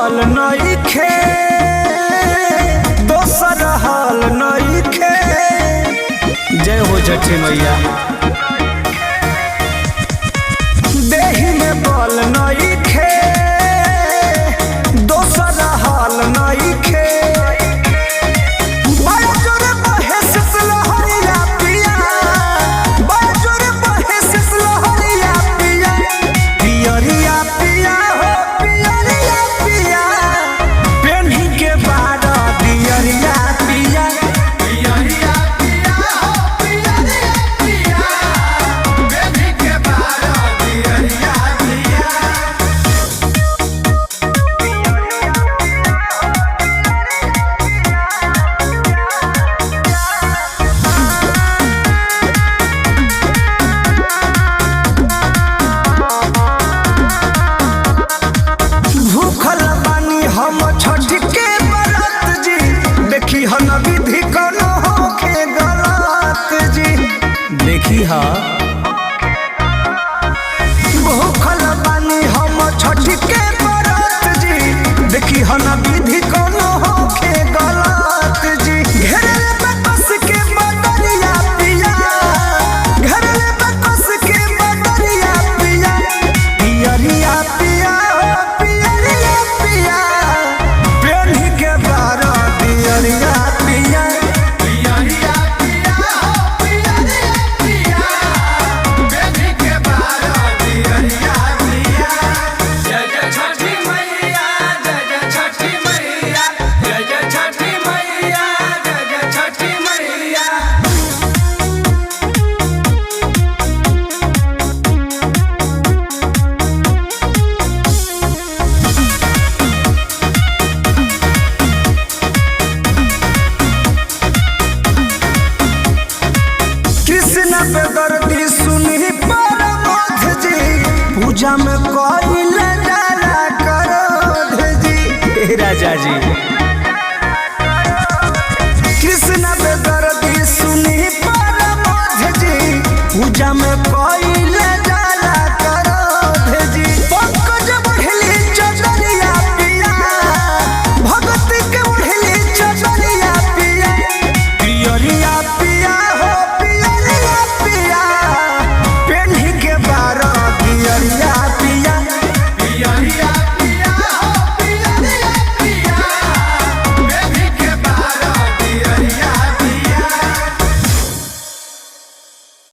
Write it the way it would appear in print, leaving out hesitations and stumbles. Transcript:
बल नइखे दोसर हाल नइखे। जय हो छठी मैया। देहि में बल नइखे दोसर हाल नइखे। छठ के बरत जी देखी हन विधि कोनो होखे गलत जी। देखी हा भूखल बानी हम छठ के बरत जी देखी हन विधि कोनो होखे गलत जी। घेरले बकस के बदरिया पिया घेरले बकस के बदरिया पिया पियरिया पिया हो पियरिया पिया बेदर्दी सुनी परमोध जी पूजा में कोई डाला करो जी। राजा जी